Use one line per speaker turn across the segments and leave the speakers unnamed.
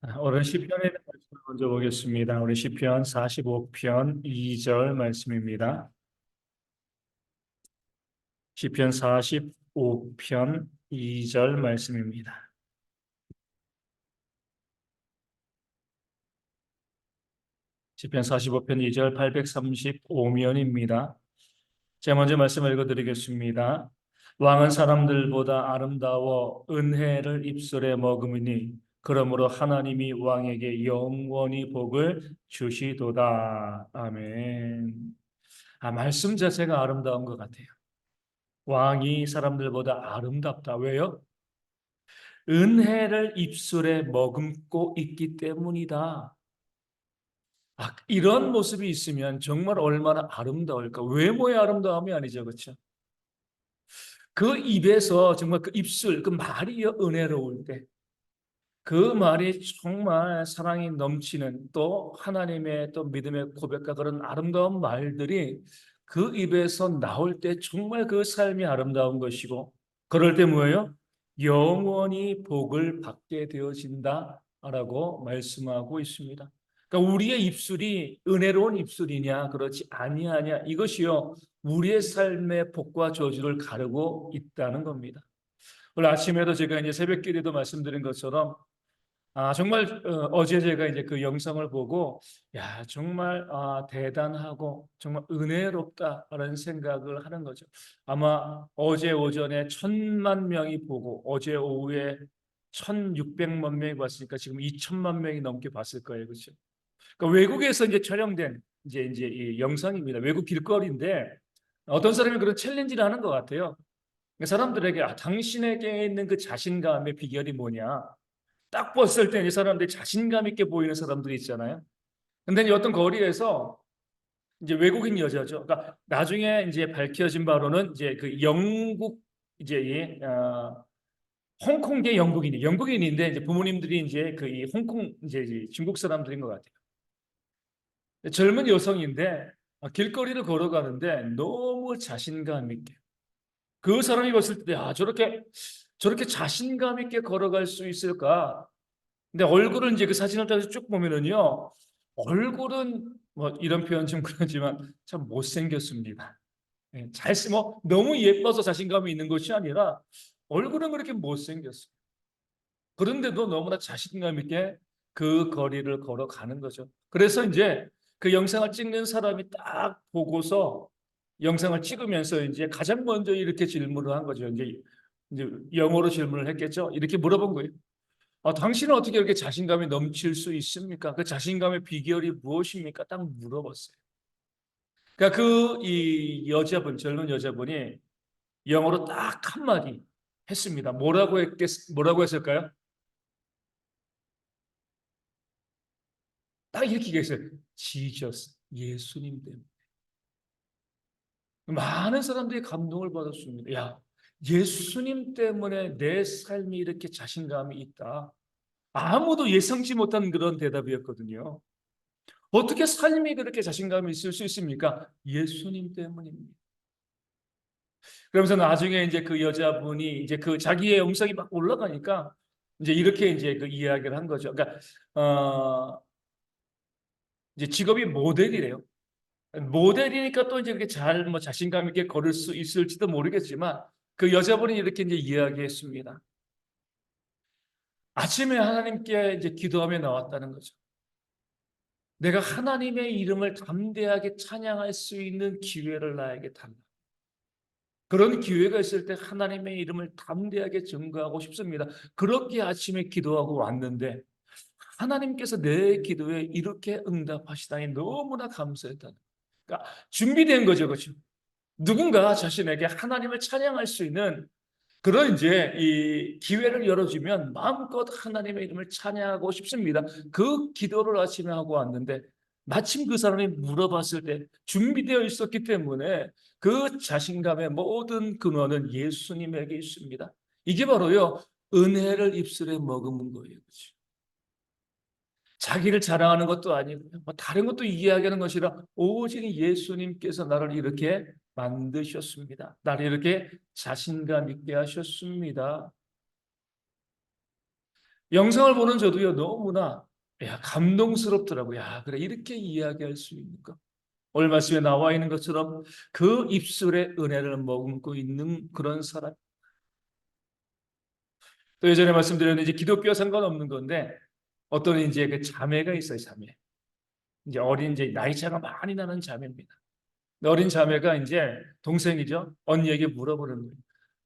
오늘 시편에 대한 말씀을 먼저 보겠습니다. 우리 시편 45편 2절 말씀입니다. 시편 45편 2절 말씀입니다. 시편 45편 2절 835면입니다. 제가 먼저 말씀을 읽어드리겠습니다. 왕은 사람들보다 아름다워 은혜를 입술에 머금으니 그러므로 하나님이 왕에게 영원히 복을 주시도다. 아멘. 말씀 자체가 아름다운 것 같아요. 왕이 사람들보다 아름답다. 왜요? 은혜를 입술에 머금고 있기 때문이다. 이런 모습이 있으면 정말 얼마나 아름다울까? 외모의 아름다움이 아니죠, 그렇죠? 그 입에서 정말 그 입술, 그 말이 은혜로울 때, 그 말이 정말 사랑이 넘치는 또 하나님의 또 믿음의 고백과 그런 아름다운 말들이 그 입에서 나올 때 정말 그 삶이 아름다운 것이고, 그럴 때 뭐예요? 영원히 복을 받게 되어진다라고 말씀하고 있습니다. 그러니까 우리의 입술이 은혜로운 입술이냐 그렇지 아니하냐 이것이요 우리의 삶의 복과 저주를 가르고 있다는 겁니다. 오늘 아침에도 제가 이제 새벽기도도 말씀드린 것처럼 정말 어제 제가 이제 그 영상을 보고 야 정말 대단하고 정말 은혜롭다라는 생각을 하는 거죠. 아마 어제 오전에 1,000만 명이 보고 어제 오후에 1,600만 명이 봤으니까 지금 2천만 명이 넘게 봤을 거예요, 그렇죠? 그러니까 외국에서 이제 촬영된 이제 이 영상입니다. 외국 길거리인데 어떤 사람이 그런 챌린지를 하는 것 같아요. 그러니까 사람들에게 당신에게 있는 그 자신감의 비결이 뭐냐? 딱 봤을 때 이 사람들이 자신감 있게 보이는 사람들이 있잖아요. 근데 이제 어떤 거리에서 이제 외국인 여자죠. 그러니까 나중에 이제 밝혀진 바로는 이제 그 영국 이제 홍콩계 영국인인데 이제 부모님들이 이제 그 이 홍콩 이제 중국 사람들인 것 같아요. 젊은 여성인데 길거리를 걸어가는데 너무 자신감 있게 그 사람이 봤을 때 저렇게 자신감 있게 걸어갈 수 있을까? 근데 얼굴은 이제 그 사진을 따서 쭉 보면은요, 얼굴은 뭐 이런 표현 좀 그러지만 참 못생겼습니다. 뭐 너무 예뻐서 자신감이 있는 것이 아니라 얼굴은 그렇게 못생겼어요. 그런데도 너무나 자신감 있게 그 거리를 걸어가는 거죠. 그래서 이제 그 영상을 찍는 사람이 딱 보고서 영상을 찍으면서 이제 가장 먼저 이렇게 질문을 한 거죠. 이제 영어로 질문을 했겠죠. 이렇게 물어본 거예요. 당신은 어떻게 이렇게 자신감이 넘칠 수 있습니까? 그 자신감의 비결이 무엇입니까? 딱 물어봤어요. 그러니까 이 여자분, 젊은 여자분이 영어로 딱 한마디 했습니다. 뭐라고 했을까요? 딱 이렇게 얘기했어요. Jesus, 예수님 때문에. 많은 사람들이 감동을 받았습니다. 야, 예수님 때문에 내 삶이 이렇게 자신감이 있다. 아무도 예상치 못한 그런 대답이었거든요. 어떻게 삶이 그렇게 자신감이 있을 수 있습니까? 예수님 때문입니다. 그러면서 나중에 이제 그 여자분이 이제 그 자기의 영상이 막 올라가니까 이제 이렇게 이제 그 이야기를 한 거죠. 그러니까 이제 직업이 모델이래요. 모델이니까 또 이제 그렇게 잘 뭐 자신감 있게 걸을 수 있을지도 모르겠지만 그 여자분이 이렇게 이제 이야기했습니다. 아침에 하나님께 이제 기도하며 나왔다는 거죠. 내가 하나님의 이름을 담대하게 찬양할 수 있는 기회를 나에게 달라. 그런 기회가 있을 때 하나님의 이름을 담대하게 증거하고 싶습니다. 그렇게 아침에 기도하고 왔는데 하나님께서 내 기도에 이렇게 응답하시다니 너무나 감사했다. 그러니까 준비된 거죠, 그렇죠? 누군가 자신에게 하나님을 찬양할 수 있는 그런 이제 이 기회를 열어주면 마음껏 하나님의 이름을 찬양하고 싶습니다. 그 기도를 아침에 하고 왔는데 마침 그 사람이 물어봤을 때 준비되어 있었기 때문에 그 자신감의 모든 근원은 예수님에게 있습니다. 이게 바로요 은혜를 입술에 머금은 거예요. 그렇죠? 자기를 자랑하는 것도 아니고 뭐 다른 것도 이야기하는 것이라 오직 예수님께서 나를 이렇게 만드셨습니다. 나를 이렇게 자신감 있게 하셨습니다. 영상을 보는 저도요, 너무나, 야, 감동스럽더라고요. 야, 그래, 이렇게 이야기할 수 있는가? 오늘 말씀에 나와 있는 것처럼 그 입술의 은혜를 머금고 있는 그런 사람. 또 예전에 말씀드렸는데, 이제 기독교와 상관없는 건데, 어떤 이제 그 자매가 있어요, 자매. 이제 어린, 이제 나이 차가 많이 나는 자매입니다. 어린 자매가 이제 동생이죠. 언니에게 물어보는 거예요.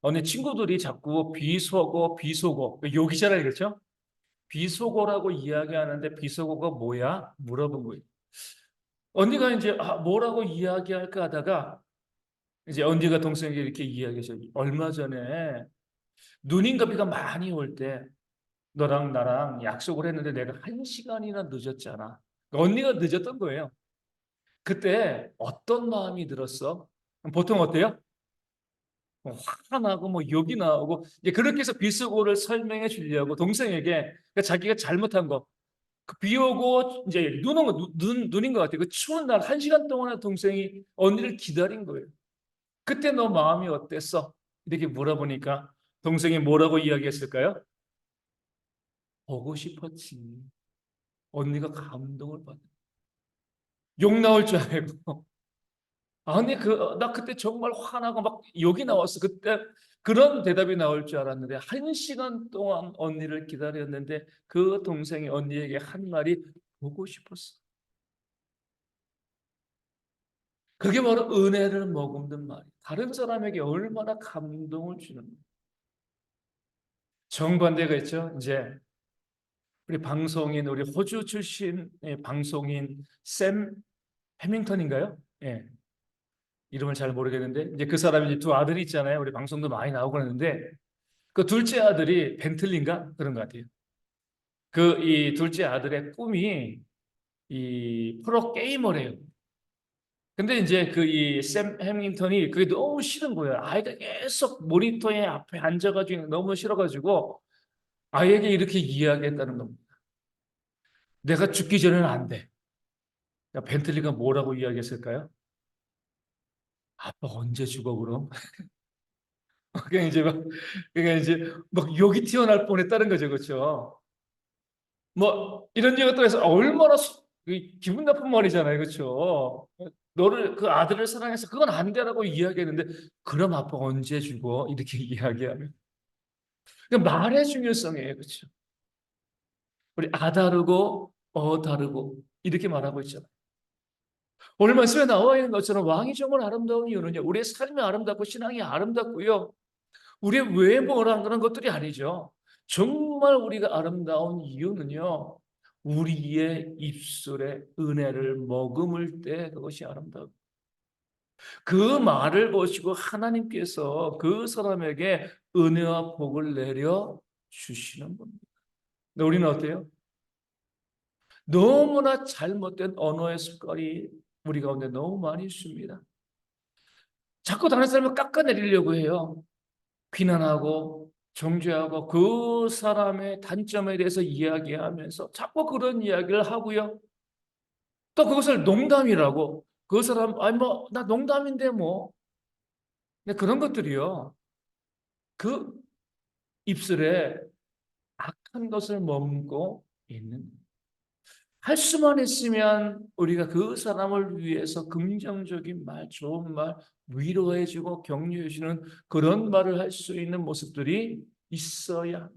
언니 친구들이 자꾸 비속어, 비속어, 욕이잖아요, 그렇죠? 비속어라고 이야기하는데 비속어가 뭐야? 물어본 거예요. 언니가 이제 뭐라고 이야기할까 하다가 이제 언니가 동생에게 이렇게 이야기하죠. 얼마 전에 눈인가 비가 많이 올 때 너랑 나랑 약속을 했는데 내가 1시간이나 늦었잖아. 언니가 늦었던 거예요. 그때 어떤 마음이 들었어? 보통 어때요? 뭐 화가 나고 뭐 욕이 나오고 이제 그렇게 해서 비속어를 설명해 주려고 동생에게 그러니까 자기가 잘못한 거 그비 오고 이제 눈 온 거, 눈인 것 같아요. 그 추운 날 1시간 동안 동생이 언니를 기다린 거예요. 그때 너 마음이 어땠어? 이렇게 물어보니까 동생이 뭐라고 이야기했을까요? 보고 싶었지. 언니가 감동을 받아. 욕 나올 줄 알고. 아니, 나 그때 정말 화나고 막 욕이 나왔어. 그때 그런 대답이 나올 줄 알았는데, 1시간 동안 언니를 기다렸는데, 그 동생이 언니에게 한 말이 보고 싶었어. 그게 바로 은혜를 머금는 말이에요. 다른 사람에게 얼마나 감동을 주는 거예요. 정반대가 있죠. 이제 우리 방송인, 우리 호주 출신의 방송인 샘 해밍턴인가요? 예. 이름을 잘 모르겠는데 이제 그 사람이 이제 두 아들이 있잖아요. 우리 방송도 많이 나오고 그러는데 그 둘째 아들이 벤틀리인가 그런 것 같아요. 그 이 둘째 아들의 꿈이 이 프로 게이머래요. 근데 이제 그 이 샘 해밍턴이 그게 너무 싫은 거예요. 아이가 계속 모니터에 앞에 앉아가지고 너무 싫어가지고 아이에게 이렇게 이야기했다는 겁니다. 내가 죽기 전에는 안 돼. 그러니까 벤틀리가 뭐라고 이야기했을까요? 아빠 언제 죽어 그럼? 그냥 이제 막 그냥 이제 막 욕이 튀어나올 뻔했다는 거죠, 그렇죠? 뭐 이런 얘기가 또 해서 얼마나 기분 나쁜 말이잖아요, 그렇죠? 너를 그 아들을 사랑해서 그건 안 되라고 이야기했는데 그럼 아빠 언제 죽어? 이렇게 이야기하면 그 말의 중요성이에요, 그렇죠? 우리 다르고 다르고 이렇게 말하고 있잖아요. 오늘 말씀에 나와 있는 것처럼 왕이 정말 아름다운 이유는요, 우리의 삶이 아름답고 신앙이 아름답고요, 우리의 외모랑 그런 것들이 아니죠. 정말 우리가 아름다운 이유는요, 우리의 입술에 은혜를 머금을 때 그것이 아름다워. 그 말을 보시고 하나님께서 그 사람에게 은혜와 복을 내려 주시는 겁니다. 근데 우리는 어때요? 너무나 잘못된 언어의 습관이 우리 가운데 너무 많이 있습니다. 자꾸 다른 사람을 깎아내리려고 해요. 비난하고 정죄하고 그 사람의 단점에 대해서 이야기하면서 자꾸 그런 이야기를 하고요. 또 그것을 농담이라고 그 사람 아니 뭐 나 농담인데 뭐 근데 그런 것들이요. 그 입술에 악한 것을 머금고 있는 할 수만 있으면 우리가 그 사람을 위해서 긍정적인 말, 좋은 말, 위로해주고 격려해주는 그런 말을 할 수 있는 모습들이 있어야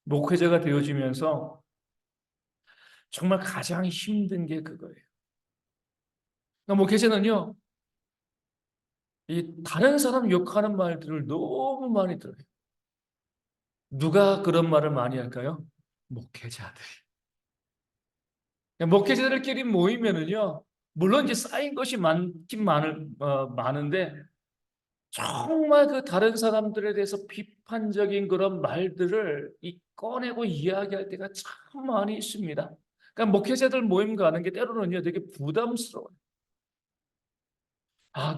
목회자가 되어지면서 정말 가장 힘든 게 그거예요. 그러니까 목회자는요, 이 다른 사람 욕하는 말들을 너무 많이 들어요. 누가 그런 말을 많이 할까요? 목회자들이. 그러니까 목회자들끼리 모이면은요, 물론 이제 쌓인 것이 많은데, 정말 그 다른 사람들에 대해서 비판적인 그런 말들을 꺼내고 이야기할 때가 참 많이 있습니다. 그러니까 목회자들 모임 가는 게 때로는요, 되게 부담스러워요.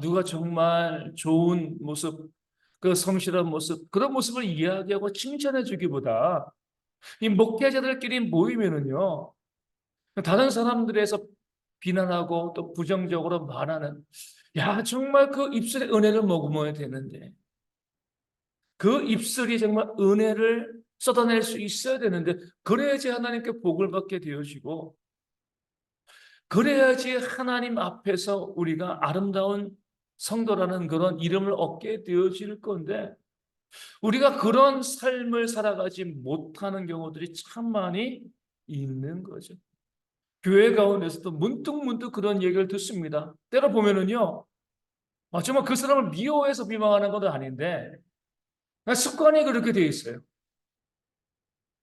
누가 정말 좋은 모습, 그 성실한 모습, 그런 모습을 이야기하고 칭찬해 주기보다 이 목회자들끼리 모이면은요, 다른 사람들에서 비난하고 또 부정적으로 말하는, 야, 정말 그 입술에 은혜를 머금어야 되는데, 그 입술이 정말 은혜를 쏟아낼 수 있어야 되는데 그래야지 하나님께 복을 받게 되어지고 그래야지 하나님 앞에서 우리가 아름다운 성도라는 그런 이름을 얻게 되어질 건데 우리가 그런 삶을 살아가지 못하는 경우들이 참 많이 있는 거죠. 교회 가운데서도 문득문득 그런 얘기를 듣습니다. 때로 보면은요, 정말 그 사람을 미워해서 비방하는 것도 아닌데 그냥 습관이 그렇게 돼 있어요.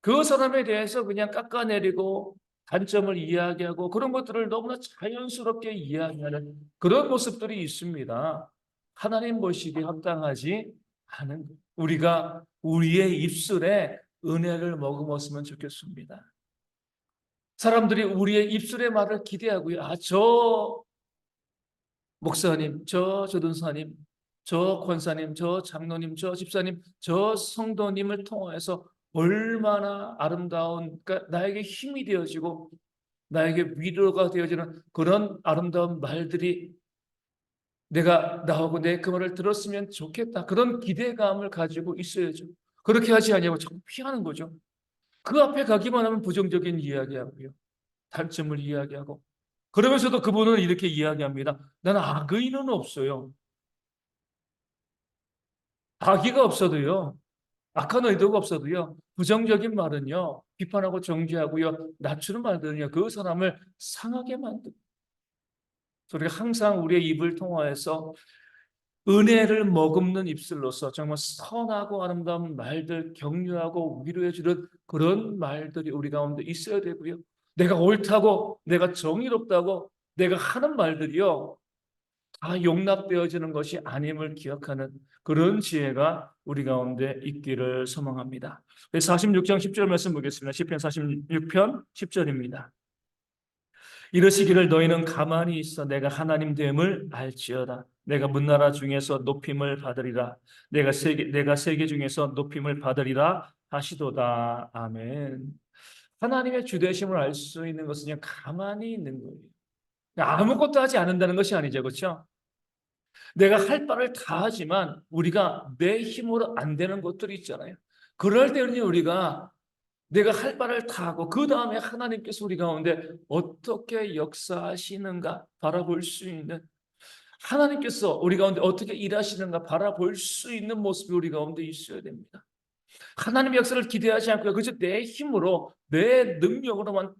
그 사람에 대해서 그냥 깎아내리고 단점을 이야기하고 그런 것들을 너무나 자연스럽게 이야기하는 그런 모습들이 있습니다. 하나님 보시기에 합당하지 않은 것. 우리가 우리의 입술에 은혜를 머금었으면 좋겠습니다. 사람들이 우리의 입술의 말을 기대하고요. 저 목사님, 저 전도사님, 저 권사님, 저 장로님, 저 집사님, 저 성도님을 통해서 얼마나 아름다운, 그러니까 나에게 힘이 되어지고 나에게 위로가 되어지는 그런 아름다운 말들이 내가 나오고 내 그 말을 들었으면 좋겠다. 그런 기대감을 가지고 있어야죠. 그렇게 하지 아니하고 자꾸 피하는 거죠. 그 앞에 가기만 하면 부정적인 이야기하고요. 단점을 이야기하고. 그러면서도 그분은 이렇게 이야기합니다. 나는 악의는 없어요. 악의가 없어도요. 악한 의도가 없어도요. 부정적인 말은요. 비판하고 정죄하고요. 낮추는 말들은요. 그 사람을 상하게 만듭니다. 우리가 항상 우리의 입을 통하여서 은혜를 머금는 입술로서 정말 선하고 아름다운 말들, 격려하고 위로해 주는 그런 말들이 우리 가운데 있어야 되고요. 내가 옳다고, 내가 정의롭다고 내가 하는 말들이요. 다 용납되어지는 것이 아님을 기억하는 그런 지혜가 우리 가운데 있기를 소망합니다. 46장 10절 말씀 보겠습니다. 시편 46편 10절입니다. 이르시기를 너희는 가만히 있어 내가 하나님 됨을 알지어다. 내가 문나라 중에서 높임을 받으리라. 내가 세계 중에서 높임을 받으리라 하시도다. 아멘. 하나님의 주되심을 알 수 있는 것은 그냥 가만히 있는 거예요. 아무것도 하지 않는다는 것이 아니죠. 그렇죠? 내가 할 바를 다 하지만 우리가 내 힘으로 안 되는 것들이 있잖아요. 그럴 때는 우리가 내가 할 바를 다 하고 그 다음에 하나님께서 우리 가운데 어떻게 역사하시는가 바라볼 수 있는 하나님께서 우리 가운데 어떻게 일하시는가 바라볼 수 있는 모습이 우리 가운데 있어야 됩니다. 하나님의 역사를 기대하지 않고요. 그저 내 힘으로 내 능력으로만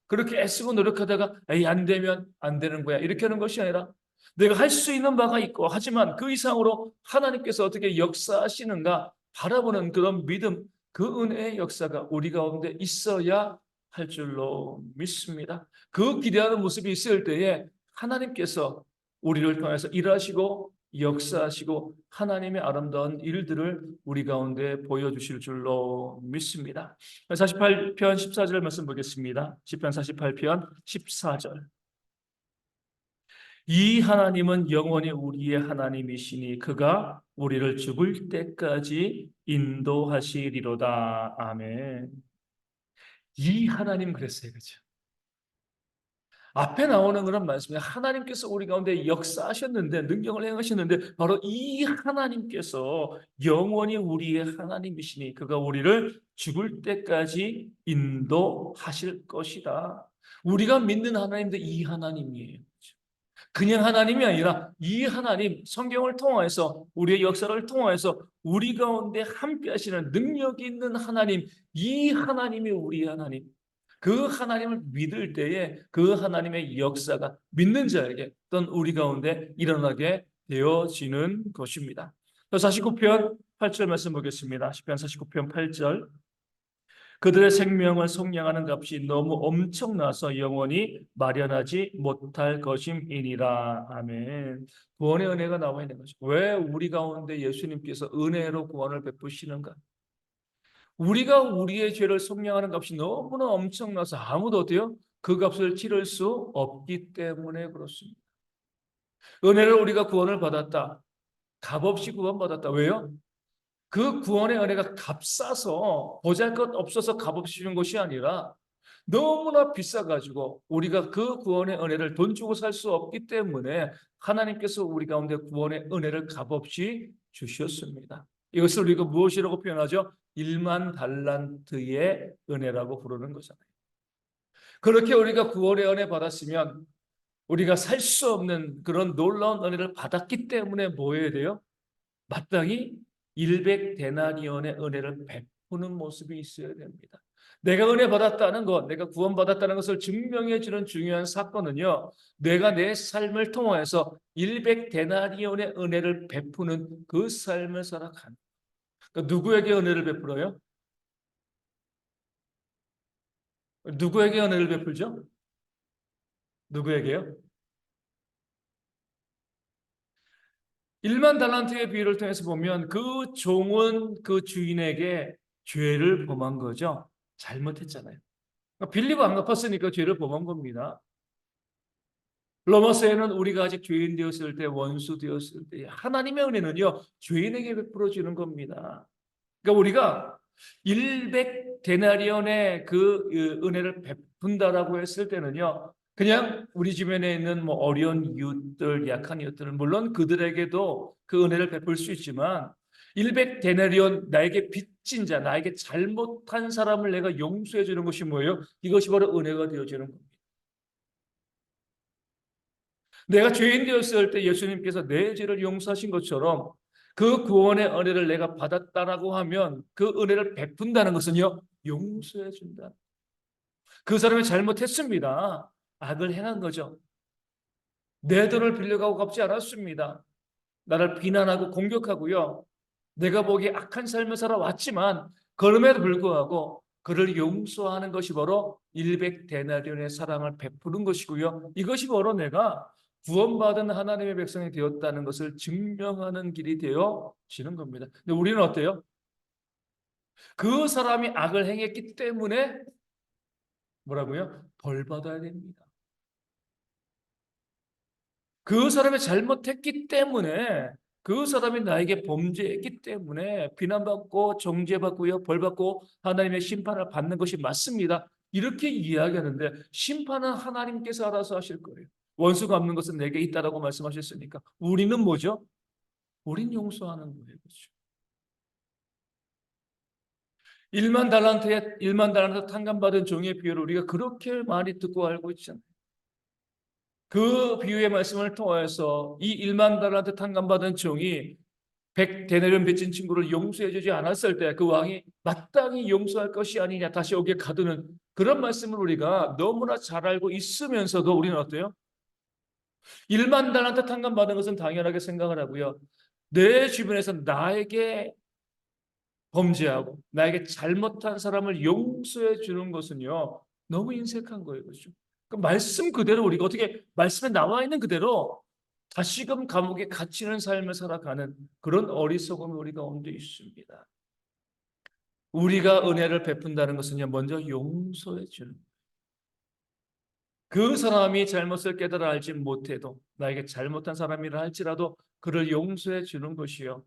그렇게 애쓰고 노력하다가 에이 안 되면 안 되는 거야 이렇게 하는 것이 아니라 내가 할 수 있는 바가 있고 하지만 그 이상으로 하나님께서 어떻게 역사하시는가 바라보는 그런 믿음 그 은혜의 역사가 우리 가운데 있어야 할 줄로 믿습니다. 그 기대하는 모습이 있을 때에 하나님께서 우리를 통해서 일하시고 역사하시고 하나님의 아름다운 일들을 우리 가운데 보여주실 줄로 믿습니다. 48편 14절 말씀 보겠습니다. 시편 48편 14절. 이 하나님은 영원히 우리의 하나님이시니 그가 우리를 죽을 때까지 인도하시리로다. 아멘. 이 하나님 그랬어요. 그죠? 앞에 나오는 그런 말씀이 하나님께서 우리 가운데 역사하셨는데 능력을 행하셨는데 바로 이 하나님께서 영원히 우리의 하나님이시니 그가 우리를 죽을 때까지 인도하실 것이다. 우리가 믿는 하나님도 이 하나님이에요. 그냥 하나님이 아니라 이 하나님 성경을 통해서 우리의 역사를 통해서 우리 가운데 함께 하시는 능력 있는 하나님 이 하나님이 우리 하나님 그 하나님을 믿을 때에 그 하나님의 역사가 믿는 자에게 또는 우리 가운데 일어나게 되어지는 것입니다. 49편 8절 말씀 보겠습니다. 시편 49편 8절 그들의 생명을 속량하는 값이 너무 엄청나서 영원히 마련하지 못할 것임이니라. 아멘. 구원의 은혜가 나와 있는 거죠. 왜 우리 가운데 예수님께서 은혜로 구원을 베푸시는가? 우리가 우리의 죄를 속량하는 값이 너무나 엄청나서 아무도 어때요? 그 값을 치를 수 없기 때문에 그렇습니다. 은혜로 우리가 구원을 받았다. 값없이 구원받았다. 왜요? 그 구원의 은혜가 값싸서 보잘것없어서 값없이 주는 것이 아니라 너무나 비싸가지고 우리가 그 구원의 은혜를 돈 주고 살 수 없기 때문에 하나님께서 우리 가운데 구원의 은혜를 값없이 주셨습니다. 이것을 우리가 무엇이라고 표현하죠? 1만 달란트의 은혜라고 부르는 거잖아요. 그렇게 우리가 구원의 은혜 받았으면 우리가 살 수 없는 그런 놀라운 은혜를 받았기 때문에 뭐 해야 돼요? 마땅히 100데나리온의 은혜를 베푸는 모습이 있어야 됩니다. 내가 은혜 받았다는 것, 내가 구원받았다는 것을 증명해 주는 중요한 사건은요, 내가 내 삶을 통해서 100데나리온의 은혜를 베푸는 그 삶을 살아가는. 그러니까 누구에게 은혜를 베풀어요? 누구에게 은혜를 베풀죠? 누구에게요? 1만 달란트의 비유를 통해서 보면 그 종은 그 주인에게 죄를 범한 거죠. 잘못했잖아요. 그러니까 빌리고 안 갚았으니까 죄를 범한 겁니다. 로마서에는 우리가 아직 죄인 되었을 때, 원수 되었을 때 하나님의 은혜는요, 죄인에게 베풀어 주는 겁니다. 그러니까 우리가 100데나리온의 그 은혜를 베푼다라고 했을 때는요, 그냥 우리 주변에 있는 뭐 어려운 이웃들, 약한 이웃들, 물론 그들에게도 그 은혜를 베풀 수 있지만 100데나리온 나에게 빚진 자, 나에게 잘못한 사람을 내가 용서해 주는 것이 뭐예요? 이것이 바로 은혜가 되어주는 겁니다. 내가 죄인 되었을 때 예수님께서 내 죄를 용서하신 것처럼 그 구원의 은혜를 내가 받았다라고 하면 그 은혜를 베푼다는 것은요, 용서해 준다. 그 사람이 잘못했습니다. 악을 행한 거죠. 내 돈을 빌려가고 갚지 않았습니다. 나를 비난하고 공격하고요. 내가 보기에 악한 삶을 살아왔지만 그럼에도 불구하고 그를 용서하는 것이 바로 100데나리온의 사랑을 베푸는 것이고요. 이것이 바로 내가 구원받은 하나님의 백성이 되었다는 것을 증명하는 길이 되어지는 겁니다. 근데 우리는 어때요? 그 사람이 악을 행했기 때문에 뭐라고요? 벌 받아야 됩니다. 그 사람이 잘못했기 때문에 그 사람이 나에게 범죄했기 때문에 비난받고 정죄받고요, 벌받고 하나님의 심판을 받는 것이 맞습니다. 이렇게 이야기하는데 심판은 하나님께서 알아서 하실 거예요. 원수 갚는 것은 내게 있다라고 말씀하셨으니까 우리는 뭐죠? 우린 용서하는 거예요. 그렇죠? 1만 달란트 탕감받은 종의 비유를 우리가 그렇게 많이 듣고 알고 있잖아요. 그 비유의 말씀을 통해서 이 1만 달란트 탕감받은 종이 100데나리온 빚진 친구를 용서해주지 않았을 때 그 왕이 마땅히 용서할 것이 아니냐 다시 오게 가두는 그런 말씀을 우리가 너무나 잘 알고 있으면서도 우리는 어때요? 1만 달란트 탕감받은 것은 당연하게 생각을 하고요. 내 주변에서 나에게 범죄하고 나에게 잘못한 사람을 용서해 주는 것은요. 너무 인색한 거예요. 그렇죠? 그 말씀 그대로 우리가 어떻게 말씀에 나와 있는 그대로 다시금 감옥에 갇히는 삶을 살아가는 그런 어리석음이 우리 가운데 있습니다. 우리가 은혜를 베푼다는 것은요. 먼저 용서해 주는 그 사람이 잘못을 깨달아 알지 못해도 나에게 잘못한 사람이라 할지라도 그를 용서해 주는 것이요.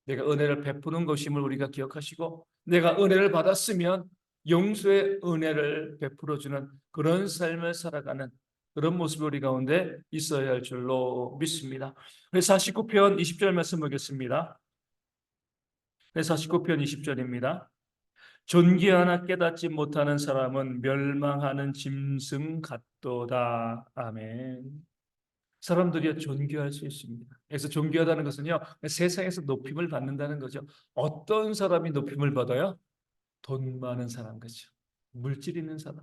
내가 은혜를 베푸는 것임을 우리가 기억하시고 내가 은혜를 받았으면 용서의 은혜를 베풀어 주는 그런 삶을 살아가는 그런 모습이 우리 가운데 있어야 할 줄로 믿습니다. 그래서 49편 20절 말씀 보겠습니다. 그래서 49편 20절입니다. 존귀하나 깨닫지 못하는 사람은 멸망하는 짐승 같도다. 아멘. 사람들이 존귀할 수 있습니다. 그래서 존귀하다는 것은요, 세상에서 높임을 받는다는 거죠. 어떤 사람이 높임을 받아요? 돈 많은 사람, 그죠? 물질 있는 사람.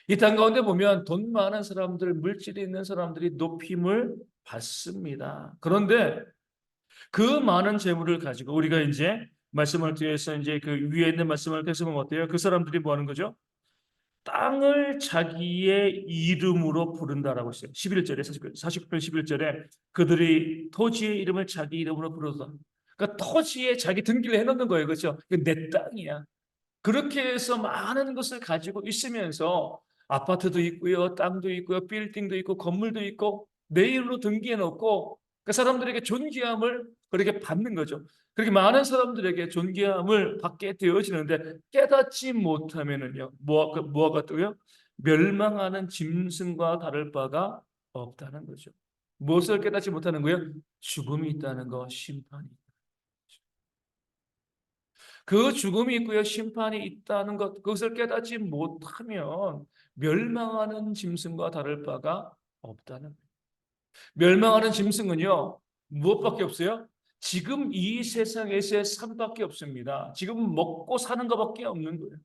이 땅 가운데 보면 돈 많은 사람들, 물질이 있는 사람들이 높임을 받습니다. 그런데 그 많은 재물을 가지고 우리가 이제 말씀을 뒤에서 이제 그 위에 있는 말씀을 계속 보면 어때요? 그 사람들이 뭐 하는 거죠? 땅을 자기의 이름으로 부른다라고 했어요. 11절에 49편 11절에 그들이 토지의 이름을 자기 이름으로 부르다. 그러니까 토지에 자기 등기를 해놓는 거예요. 그렇죠? 내 땅이야. 그렇게 해서 많은 것을 가지고 있으면서 아파트도 있고요, 땅도 있고요, 빌딩도 있고, 건물도 있고, 내 이름으로 등기해 놓고 그 사람들에게 존귀함을 그렇게 받는 거죠. 그렇게 많은 사람들에게 존귀함을 받게 되어지는데 깨닫지 못하면은요, 뭐가 같고요? 멸망하는 짐승과 다를 바가 없다는 거죠. 무엇을 깨닫지 못하는 거예요? 죽음이 있다는 거, 심판이. 그 죽음이 있고요, 심판이 있다는 것, 그것을 깨닫지 못하면 멸망하는 짐승과 다를 바가 없다는 거예요. 멸망하는 짐승은요, 무엇밖에 없어요? 지금 이 세상에서의 삶밖에 없습니다. 지금 먹고 사는 것밖에 없는 거예요.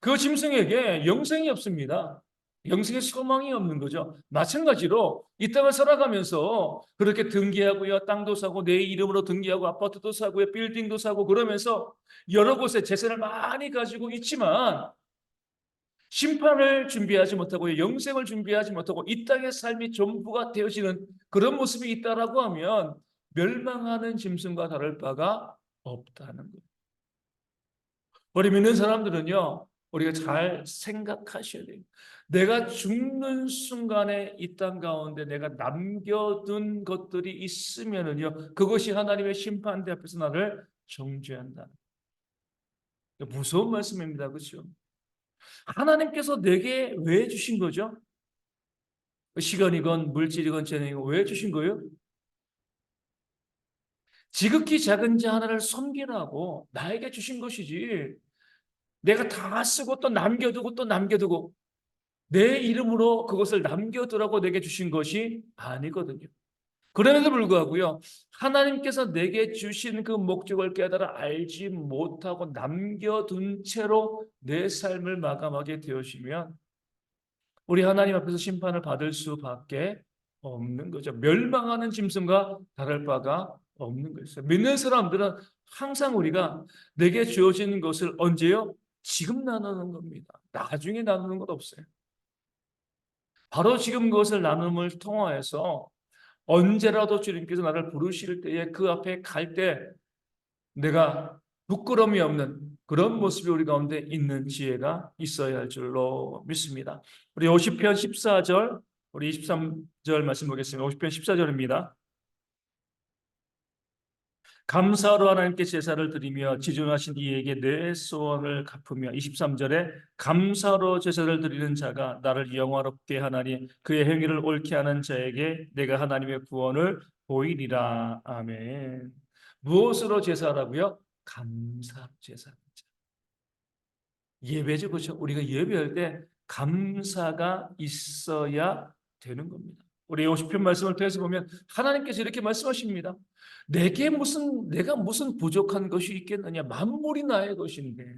그 짐승에게 영생이 없습니다. 영생의 소망이 없는 거죠. 마찬가지로 이 땅을 살아가면서 그렇게 등기하고요, 땅도 사고 내 이름으로 등기하고 아파트도 사고요, 빌딩도 사고 그러면서 여러 곳에 재산을 많이 가지고 있지만 심판을 준비하지 못하고 영생을 준비하지 못하고 이 땅의 삶이 전부가 되어지는 그런 모습이 있다라고 하면 멸망하는 짐승과 다를 바가 없다는 거예요. 우리 믿는 사람들은요, 우리가 잘 생각하셔야 돼요. 내가 죽는 순간에 이 땅 가운데 내가 남겨둔 것들이 있으면은요, 그것이 하나님의 심판대 앞에서 나를 정죄한다. 무서운 말씀입니다. 그렇죠? 하나님께서 내게 왜 주신 거죠? 시간이건 물질이건 재능이건 왜 주신 거예요? 지극히 작은 자 하나를 섬기라고 나에게 주신 것이지. 내가 다 쓰고 또 남겨두고 또 남겨두고 내 이름으로 그것을 남겨두라고 내게 주신 것이 아니거든요. 그럼에도 불구하고요, 하나님께서 내게 주신 그 목적을 깨달아 알지 못하고 남겨둔 채로 내 삶을 마감하게 되어지면 우리 하나님 앞에서 심판을 받을 수밖에 없는 거죠. 멸망하는 짐승과 다를 바가 없는 것이죠. 믿는 사람들은 항상 우리가 내게 주어진 것을 언제요? 지금 나누는 겁니다. 나중에 나누는 것 없어요. 바로 지금 그것을 나눔을 통하여서 언제라도 주님께서 나를 부르실 때에 그 앞에 갈 때 내가 부끄러움이 없는 그런 모습이 우리 가운데 있는 지혜가 있어야 할 줄로 믿습니다. 우리 50편 14절, 우리 23절 말씀 보겠습니다. 50편 14절입니다. 감사로 하나님께 제사를 드리며 지존하신 이에게 내 소원을 갚으며 23절에 감사로 제사를 드리는 자가 나를 영화롭게 하나니 그의 행위를 옳게 하는 자에게 내가 하나님의 구원을 보이리라. 아멘. 무엇으로 제사라고요? 감사로 제사입니다. 예배죠, 그렇죠? 우리가 예배할 때 감사가 있어야 되는 겁니다. 우리 50편 말씀을 통해서 보면 하나님께서 이렇게 말씀하십니다. 내가 무슨 부족한 것이 있겠느냐? 만물이 나의 것인데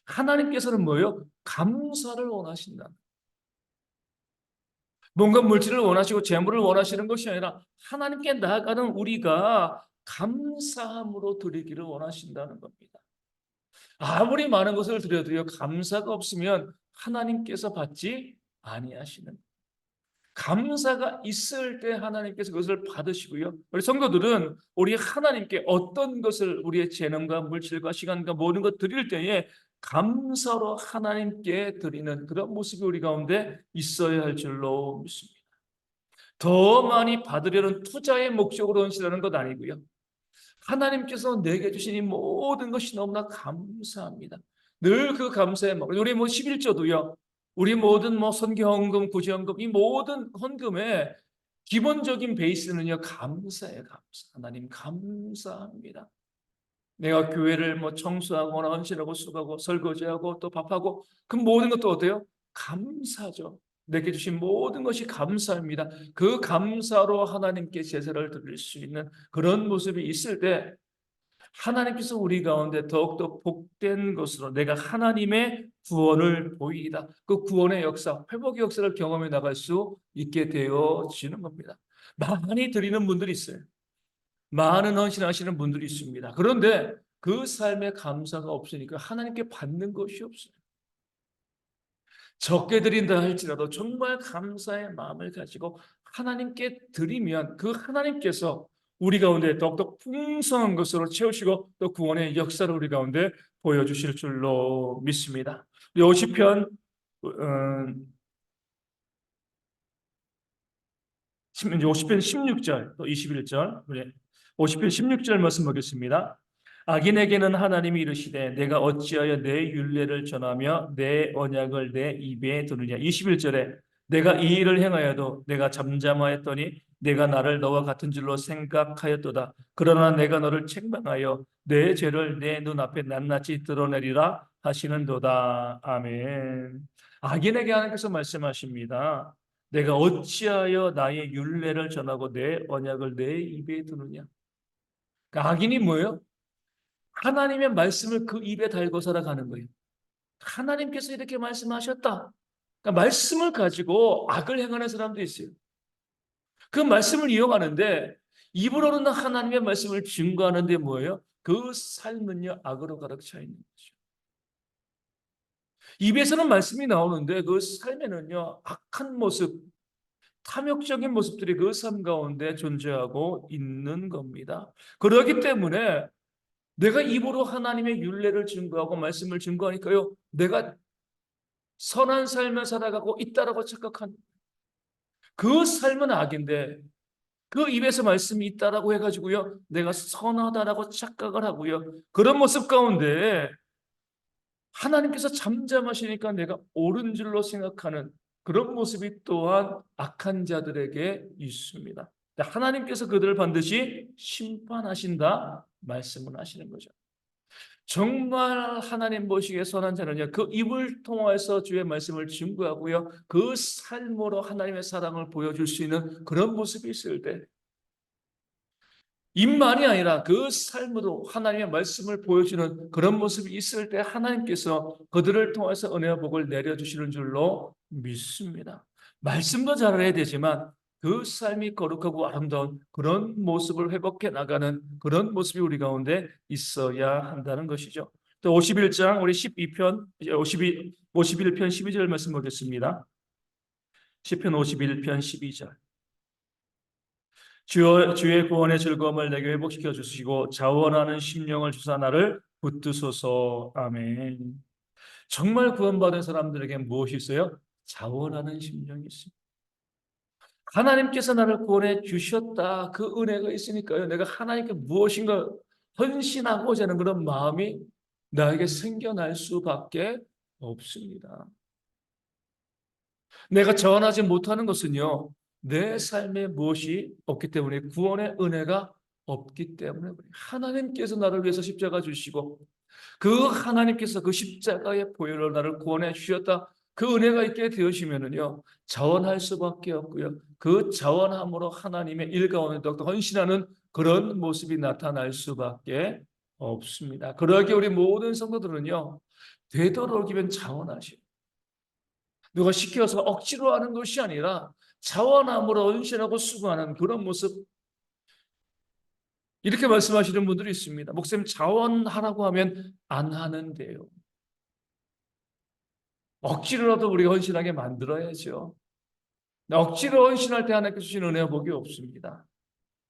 하나님께서는 뭐예요? 감사를 원하신다. 뭔가 물질을 원하시고 재물을 원하시는 것이 아니라 하나님께 나아가는 우리가 감사함으로 드리기를 원하신다는 겁니다. 아무리 많은 것을 드려도요, 감사가 없으면 하나님께서 받지 아니하시는. 감사가 있을 때 하나님께서 그것을 받으시고요. 우리 성도들은 우리 하나님께 어떤 것을 우리의 재능과 물질과 시간과 모든 것 드릴 때에 감사로 하나님께 드리는 그런 모습이 우리 가운데 있어야 할 줄로 믿습니다. 더 많이 받으려는 투자의 목적으로 헌신하는 것 아니고요. 하나님께서 내게 주신 이 모든 것이 너무나 감사합니다. 늘 그 감사의 마음. 우리 11조도요. 우리 모든 선교헌금, 구제헌금 이 모든 헌금의 기본적인 베이스는요. 감사예요. 감사. 하나님 감사합니다. 내가 교회를 청소하거나 헌신하고 수고하고 설거지하고 또 밥하고 그 모든 것도 어때요? 감사죠. 내게 주신 모든 것이 감사입니다. 그 감사로 하나님께 제사를 드릴 수 있는 그런 모습이 있을 때 하나님께서 우리 가운데 더욱더 복된 것으로 내가 하나님의 구원을 보이다. 그 구원의 역사, 회복의 역사를 경험해 나갈 수 있게 되어지는 겁니다. 많이 드리는 분들이 있어요. 많은 헌신하시는 분들이 있습니다. 그런데 그 삶에 감사가 없으니까 하나님께 받는 것이 없어요. 적게 드린다 할지라도 정말 감사의 마음을 가지고 하나님께 드리면 그 하나님께서 우리 가운데 더욱더 풍성한 것으로 채우시고 또 구원의 역사를 우리 가운데 보여주실 줄로 믿습니다. 50편 50편 16절 또 21절 우리 50편 16절 말씀 보겠습니다. 악인에게는 하나님이 이르시되 내가 어찌하여 내 율례를 전하며 내 언약을 내 입에 두느냐. 21절에 내가 이 일을 행하여도 내가 잠잠하였더니 내가 나를 너와 같은 줄로 생각하였도다. 그러나 내가 너를 책망하여 내 죄를 내 눈앞에 낱낱이 드러내리라 하시는도다. 아멘. 악인에게 하나님께서 말씀하십니다. 내가 어찌하여 나의 율례를 전하고 내 언약을 내 입에 두느냐. 그러니까 악인이 뭐예요? 하나님의 말씀을 그 입에 달고 살아가는 거예요. 하나님께서 이렇게 말씀하셨다. 그러니까 말씀을 가지고 악을 행하는 사람도 있어요. 그 말씀을 이용하는데 입으로는 하나님의 말씀을 증거하는데 뭐예요? 그 삶은요 악으로 가득 차 있는 거죠. 입에서는 말씀이 나오는데 그 삶에는요 악한 모습, 탐욕적인 모습들이 그 삶 가운데 존재하고 있는 겁니다. 그렇기 때문에 내가 입으로 하나님의 율례를 증거하고 말씀을 증거하니까요 내가 선한 삶을 살아가고 있다라고 착각한 그 삶은 악인데 그 입에서 말씀이 있다라고 해가지고요 내가 선하다라고 착각을 하고요 그런 모습 가운데 하나님께서 잠잠하시니까 내가 옳은 줄로 생각하는 그런 모습이 또한 악한 자들에게 있습니다. 하나님께서 그들을 반드시 심판하신다 말씀을 하시는 거죠. 정말 하나님 보시기에 선한 자는요 그 입을 통해서 주의 말씀을 증거하고요 그 삶으로 하나님의 사랑을 보여줄 수 있는 그런 모습이 있을 때 입만이 아니라 그 삶으로 하나님의 말씀을 보여주는 그런 모습이 있을 때 하나님께서 그들을 통해서 은혜와 복을 내려주시는 줄로 믿습니다. 말씀도 잘해야 되지만 그 삶이 거룩하고 아름다운 그런 모습을 회복해 나가는 그런 모습이 우리 가운데 있어야 한다는 것이죠. 또 51장 우리 12편 51편 12절 말씀 보겠습니다. 시편 51편 12절 주의 구원의 즐거움을 내게 회복시켜 주시고 자원하는 심령을 주사 나를 붙드소서. 아멘. 정말 구원받은 사람들에게 무엇이 있어요? 자원하는 심령이 있습니다. 하나님께서 나를 구원해 주셨다. 그 은혜가 있으니까요. 내가 하나님께 무엇인가 헌신하고자 하는 그런 마음이 나에게 생겨날 수밖에 없습니다. 내가 자원하지 못하는 것은요. 내 삶에 무엇이 없기 때문에 구원의 은혜가 없기 때문에 하나님께서 나를 위해서 십자가 주시고 그 하나님께서 그 십자가의 보혈로 나를 구원해 주셨다. 그 은혜가 있게 되시면은요 자원할 수밖에 없고요. 그 자원함으로 하나님의 일 가운데 헌신하는 그런 모습이 나타날 수밖에 없습니다. 그러기에 우리 모든 성도들은요 되도록이면 자원하시고 누가 시켜서 억지로 하는 것이 아니라 자원함으로 헌신하고 수고하는 그런 모습 이렇게 말씀하시는 분들이 있습니다. 목사님 자원하라고 하면 안 하는데요. 억지로라도 우리가 헌신하게 만들어야죠. 억지로 헌신할 때 하나님께서 주시는 은혜와 복이 없습니다.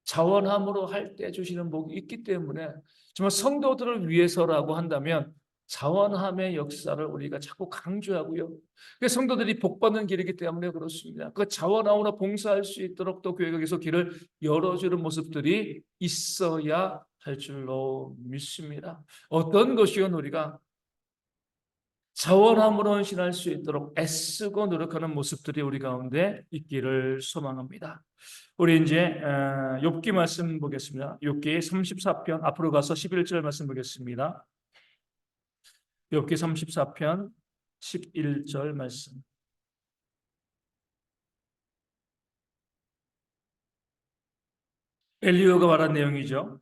자원함으로 할 때 주시는 복이 있기 때문에 정말 성도들을 위해서라고 한다면 자원함의 역사를 우리가 자꾸 강조하고요. 성도들이 복받는 길이기 때문에 그렇습니다. 그 자원함으로 봉사할 수 있도록 또 교회가 계속 길을 열어주는 모습들이 있어야 할 줄로 믿습니다. 어떤 것이요 우리가 자원함으로 헌신할 수 있도록 애쓰고 노력하는 모습들이 우리 가운데 있기를 소망합니다. 우리 이제 욥기 말씀 보겠습니다. 욥기 34편 앞으로 가서 11절 말씀 보겠습니다. 욥기 34편 11절 말씀. 엘리야가 말한 내용이죠.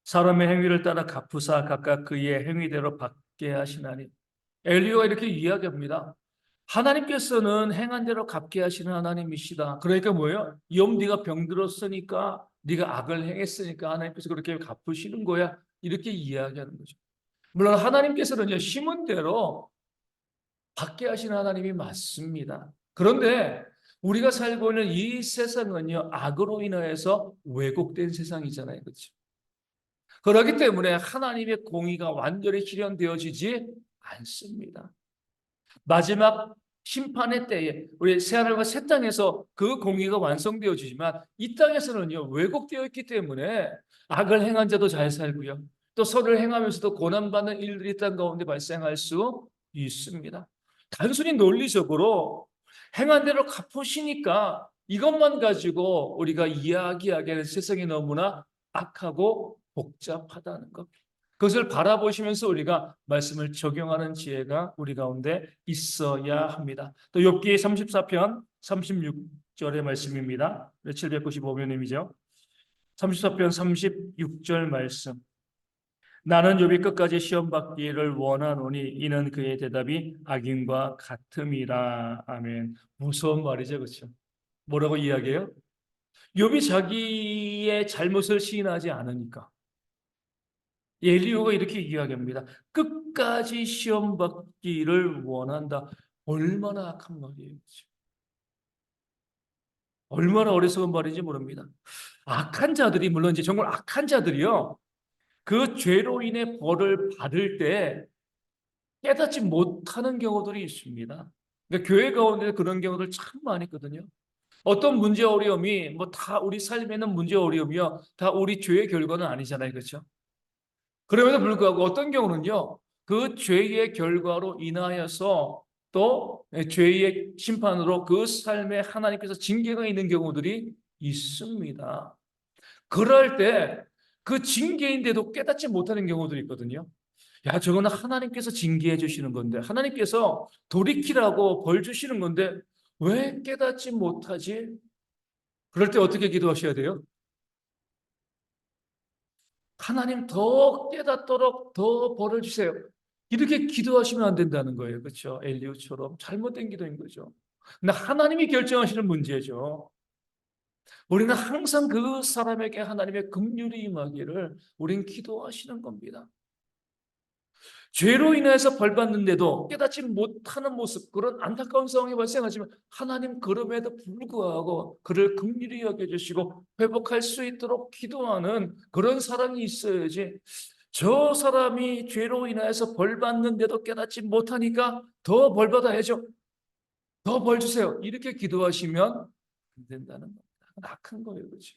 사람의 행위를 따라 갚으사 각각 그의 행위대로 받게 하시나니. 엘리야가 이렇게 이야기합니다. 하나님께서는 행한 대로 갚게 하시는 하나님이시다. 그러니까 뭐예요? 욥 네가 병들었으니까 네가 악을 행했으니까 하나님께서 그렇게 갚으시는 거야. 이렇게 이야기하는 거죠. 물론 하나님께서는요 심은 대로 받게 하시는 하나님이 맞습니다. 그런데 우리가 살고 있는 이 세상은요 악으로 인하여서 왜곡된 세상이잖아요. 그렇죠? 그렇기 때문에 하나님의 공의가 완전히 실현되어지지 않습니다. 마지막 심판의 때에 우리 새하늘과 새 땅에서 그 공의가 완성되어지지만 이 땅에서는요 왜곡되어 있기 때문에 악을 행한 자도 잘 살고요 또 선을 행하면서도 고난받는 일들이 땅 가운데 발생할 수 있습니다. 단순히 논리적으로 행한 대로 갚으시니까 이것만 가지고 우리가 이야기하기에는 세상이 너무나 악하고 복잡하다는 것. 그것을 바라보시면서 우리가 말씀을 적용하는 지혜가 우리 가운데 있어야 합니다. 또 욥기 34편 36절의 말씀입니다. 795편임이죠. 34편 36절 말씀. 나는 욥이 끝까지 시험 받기를 원하노니 이는 그의 대답이 악인과 같음이라. 아멘. 무서운 말이죠, 그렇죠? 뭐라고 이야기해요? 욥이 자기의 잘못을 시인하지 않으니까. 엘리야가 이렇게 이야기합니다. 끝까지 시험 받기를 원한다. 얼마나 악한 말이에요. 그렇죠? 얼마나 어리석은 말인지 모릅니다. 악한 자들이, 물론 이제 정말 악한 자들이요, 그 죄로 인해 벌을 받을 때 깨닫지 못하는 경우들이 있습니다. 그러니까 교회 가운데 그런 경우들 참 많이 있거든요. 어떤 문제 어려움이 뭐 다 우리 삶에는 문제 어려움이요, 다 우리 죄의 결과는 아니잖아요, 그렇죠? 그럼에도 불구하고 어떤 경우는요, 그 죄의 결과로 인하여서 또 죄의 심판으로 그 삶에 하나님께서 징계가 있는 경우들이 있습니다. 그럴 때 그 징계인데도 깨닫지 못하는 경우들이 있거든요. 야, 저거는 하나님께서 징계해 주시는 건데, 하나님께서 돌이키라고 벌 주시는 건데, 왜 깨닫지 못하지? 그럴 때 어떻게 기도하셔야 돼요? 하나님 더 깨닫도록 더 벌을 주세요. 이렇게 기도하시면 안 된다는 거예요. 그렇죠? 엘리야처럼 잘못된 기도인 거죠. 근데 하나님이 결정하시는 문제죠. 우리는 항상 그 사람에게 하나님의 긍휼이 임하기를 우리는 기도하시는 겁니다. 죄로 인해서 벌 받는데도 깨닫지 못하는 모습, 그런 안타까운 상황이 발생하지만 하나님 그럼에도 불구하고 그를 긍휼히 여겨주시고 회복할 수 있도록 기도하는 그런 사랑이 있어야지, 저 사람이 죄로 인해서 벌 받는데도 깨닫지 못하니까 더 벌 받아야죠, 더 벌 주세요, 이렇게 기도하시면 안 된다는 겁니다. 악한 거예요. 그렇죠?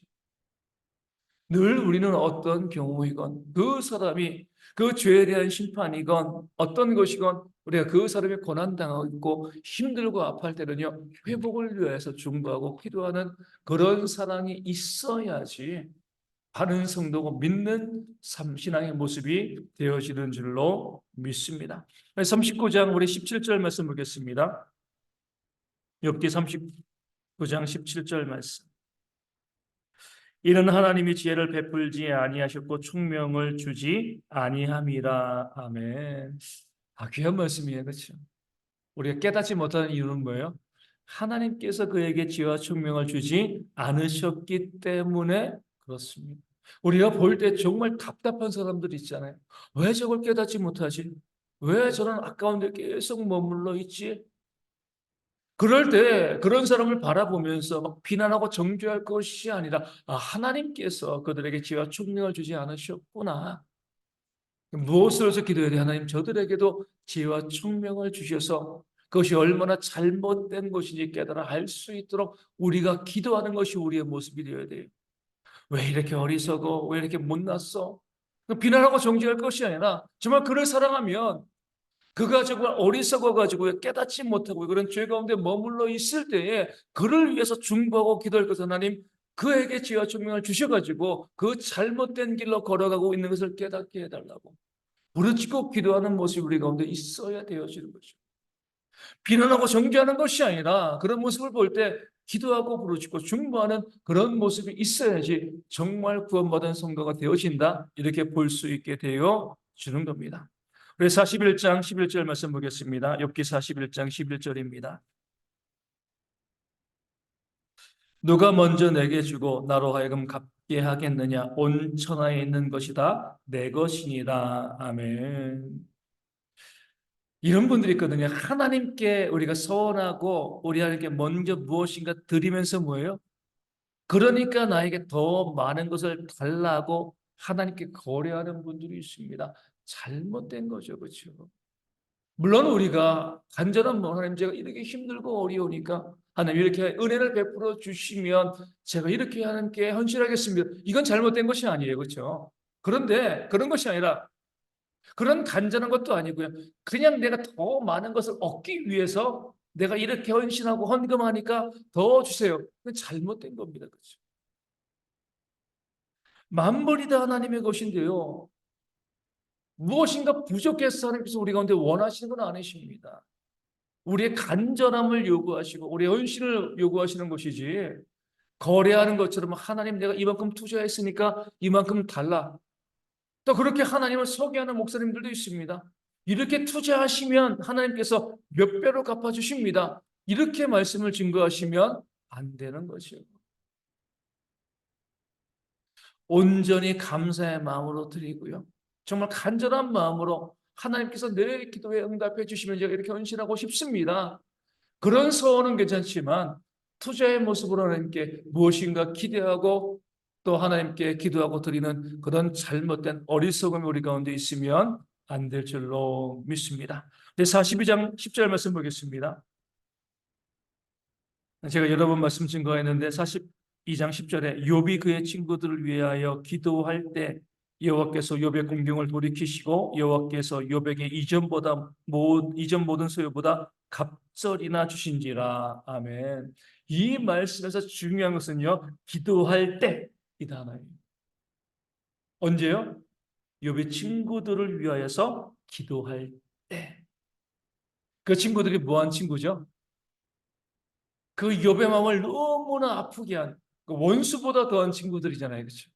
늘 우리는 어떤 경우이건 그 사람이 그 죄에 대한 심판이건 어떤 것이건 우리가 그 사람이 고난당하고 있고 힘들고 아파할 때는요, 회복을 위해서 중보하고 기도하는 그런 사랑이 있어야지 바른 성도고 믿는 신앙의 모습이 되어지는 줄로 믿습니다. 39장 우리 17절 말씀 보겠습니다. 욥기 39장 17절 말씀. 이는 하나님이 지혜를 베풀지 아니하셨고 총명을 주지 아니함이라. 아멘. 귀한 말씀이에요. 그렇죠? 우리가 깨닫지 못하는 이유는 뭐예요? 하나님께서 그에게 지혜와 총명을 주지 않으셨기 때문에 그렇습니다. 우리가 볼 때 정말 답답한 사람들 있잖아요. 왜 저걸 깨닫지 못하지? 왜 저런 아까운 데 계속 머물러 있지? 그럴 때 그런 사람을 바라보면서 막 비난하고 정죄할 것이 아니라, 하나님께서 그들에게 지혜와 총명을 주지 않으셨구나. 무엇을 해서 기도해야 돼? 하나님, 저들에게도 지혜와 총명을 주셔서 그것이 얼마나 잘못된 것인지 깨달아 알 수 있도록 우리가 기도하는 것이 우리의 모습이 되어야 돼요. 왜 이렇게 어리석어? 왜 이렇게 못났어? 비난하고 정죄할 것이 아니라 정말 그를 사랑하면, 그가 정말 어리석어 가지고 깨닫지 못하고 그런 죄 가운데 머물러 있을 때에 그를 위해서 중보하고 기도할 것, 하나님 그에게 지혜와 총명을 주셔 가지고 그 잘못된 길로 걸어가고 있는 것을 깨닫게 해달라고 부르짖고 기도하는 모습이 우리 가운데 있어야 되어지는 거죠. 비난하고 정죄하는 것이 아니라 그런 모습을 볼 때 기도하고 부르짖고 중보하는 그런 모습이 있어야지 정말 구원받은 성도가 되어진다, 이렇게 볼 수 있게 되어 주는 겁니다. 우리 41장 11절 말씀 보겠습니다. 욥기 41장 11절입니다. 누가 먼저 내게 주고 나로 하여금 갚게 하겠느냐? 온 천하에 있는 것이 다 내 것이니라. 아멘. 이런 분들이 있거든요. 하나님께 우리가 서원하고 우리 하나님께 먼저 무엇인가 드리면서 뭐예요? 그러니까 나에게 더 많은 것을 달라고 하나님께 거래하는 분들이 있습니다. 잘못된 거죠. 그렇죠? 물론 우리가 간절한 하나님, 제가 이렇게 힘들고 어려우니까 하나님 이렇게 은혜를 베풀어 주시면 제가 이렇게 하나님께 헌신하겠습니다, 이건 잘못된 것이 아니에요. 그렇죠? 그런데 그런 것이 아니라, 그런 간절한 것도 아니고요, 그냥 내가 더 많은 것을 얻기 위해서 내가 이렇게 헌신하고 헌금하니까 더 주세요. 그건 잘못된 겁니다. 그렇죠? 만물이 다 하나님의 것인데요. 무엇인가 부족해서 하나님께서 우리 가운데 원하시는 건 아니십니다. 우리의 간절함을 요구하시고 우리의 헌신을 요구하시는 것이지, 거래하는 것처럼 하나님 내가 이만큼 투자했으니까 이만큼 달라. 또 그렇게 하나님을 소개하는 목사님들도 있습니다. 이렇게 투자하시면 하나님께서 몇 배로 갚아주십니다. 이렇게 말씀을 증거하시면 안 되는 것이요. 온전히 감사의 마음으로 드리고요. 정말 간절한 마음으로 하나님께서 내 기도에 응답해 주시면 제가 이렇게 헌신하고 싶습니다. 그런 소원은 괜찮지만 투자의 모습으로 하나님께 무엇인가 기대하고 또 하나님께 기도하고 드리는 그런 잘못된 어리석음이 우리 가운데 있으면 안 될 줄로 믿습니다. 42장 10절 말씀 보겠습니다. 제가 여러 번 말씀 증거했는데 42장 10절에 욥이 그의 친구들을 위하여 기도할 때 여호와께서 욥의 공경을 돌이키시고 여호와께서 욥에게 이전 모든 소유보다 갑절이나 주신지라. 아멘. 이 말씀에서 중요한 것은요, 기도할 때 이 단어예요. 언제요? 욥의 친구들을 위하여서 기도할 때. 그 친구들이 뭐한 친구죠? 그 욥의 마음을 너무나 아프게 한, 그 원수보다 더한 친구들이잖아요. 그렇죠?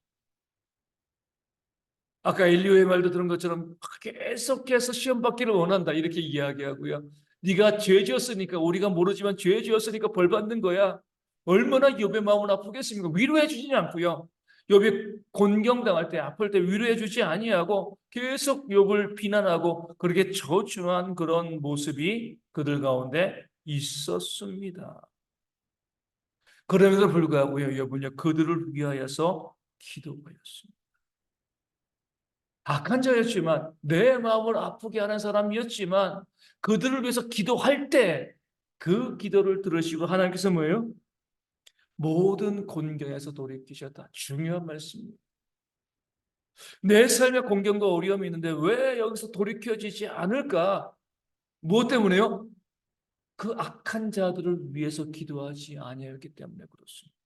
아까 엘리오의 말도 들은 것처럼 계속해서 시험 받기를 원한다 이렇게 이야기하고요. 네가 죄 지었으니까, 우리가 모르지만 죄 지었으니까 벌 받는 거야. 얼마나 욥의 마음은 아프겠습니까? 위로해 주지는 않고요. 욥이 곤경당할 때, 아플 때 위로해 주지 아니하고 계속 욥을 비난하고 그렇게 저주한 그런 모습이 그들 가운데 있었습니다. 그럼에도 불구하고요, 욥은요 그들을 위하여서 기도하였습니다. 악한 자였지만, 내 마음을 아프게 하는 사람이었지만 그들을 위해서 기도할 때 그 기도를 들으시고 하나님께서 뭐예요? 모든 곤경에서 돌이키셨다. 중요한 말씀입니다. 내 삶에 곤경과 어려움이 있는데 왜 여기서 돌이켜지지 않을까? 무엇 때문에요? 그 악한 자들을 위해서 기도하지 아니하였기 때문에 그렇습니다.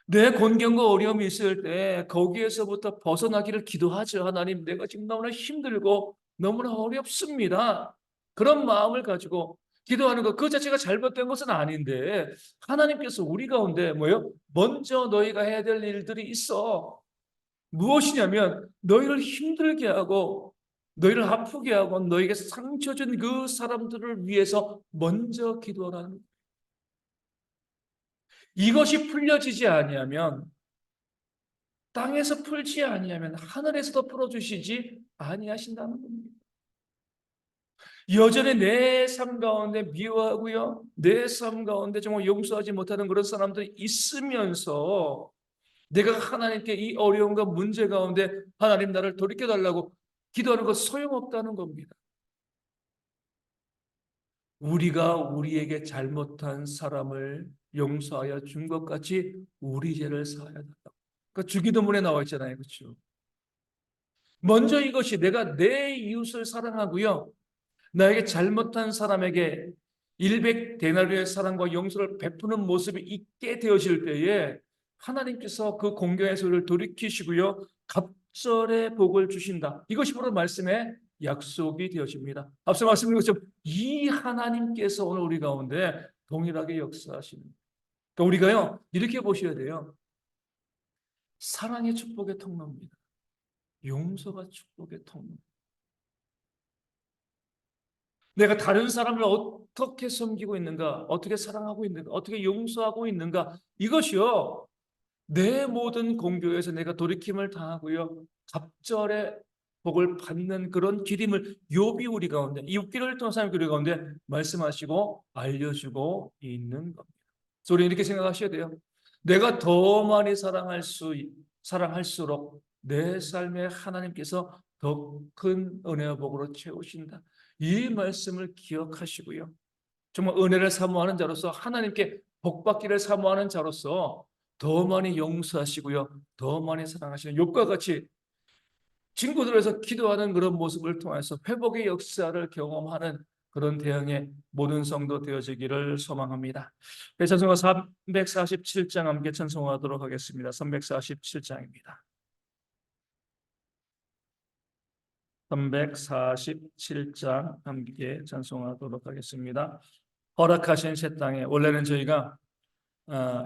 내 곤경과 어려움이 있을 때 거기에서부터 벗어나기를 기도하죠. 하나님, 내가 지금 너무나 힘들고 너무나 어렵습니다. 그런 마음을 가지고 기도하는 것 그 자체가 잘못된 것은 아닌데, 하나님께서 우리 가운데 뭐요? 먼저 너희가 해야 될 일들이 있어. 무엇이냐면 너희를 힘들게 하고 너희를 아프게 하고 너에게 상처 준 그 사람들을 위해서 먼저 기도하라는 거예요. 이것이 풀려지지 아니하면, 땅에서 풀지 아니하면 하늘에서도 풀어주시지 아니하신다는 겁니다. 여전히 내 삶 가운데 미워하고요, 내 삶 가운데 정말 용서하지 못하는 그런 사람들이 있으면서 내가 하나님께 이 어려움과 문제 가운데 하나님 나를 돌이켜달라고 기도하는 것 소용없다는 겁니다. 우리가 우리에게 잘못한 사람을 용서하여 준 것 같이 우리 죄를 사하야 된다. 그러니까 주기도문에 나와 있잖아요. 그렇죠? 먼저 이것이, 내가 내 이웃을 사랑하고요, 나에게 잘못한 사람에게 100데나리의 사랑과 용서를 베푸는 모습이 있게 되어질 때에 하나님께서 그 공경의 소리를 돌이키시고요, 갑절의 복을 주신다. 이것이 바로 말씀의 약속이 되어집니다. 앞서 말씀드린 것처럼 이 하나님께서 오늘 우리 가운데 동일하게 역사하시는, 그러니까 우리가요 이렇게 보셔야 돼요. 사랑의 축복의 통로입니다. 용서가 축복의 통로. 내가 다른 사람을 어떻게 섬기고 있는가, 어떻게 사랑하고 있는가, 어떻게 용서하고 있는가, 이것이요 내 모든 공교에서 내가 돌이킴을 당하고요 갑절의 복을 받는 그런 기림을 욥이 우리 가운데, 이 6개를 통한 삶 우리 가운데 말씀하시고 알려주고 있는 겁니다. 그래서 우리 이렇게 생각하셔야 돼요. 내가 더 많이 사랑할수록 내 삶에 하나님께서 더 큰 은혜와 복으로 채우신다. 이 말씀을 기억하시고요, 정말 은혜를 사모하는 자로서, 하나님께 복받기를 사모하는 자로서 더 많이 용서하시고요, 더 많이 사랑하시는 욥과 같이 친구들에서 기도하는 그런 모습을 통해서 회복의 역사를 경험하는 그런 대응의 모든 성도 되어지기를 소망합니다. 찬송가 347장 함께 찬송하도록 하겠습니다. 347장입니다. 347장 함께 찬송하도록 하겠습니다. 허락하신 새 땅에, 원래는 저희가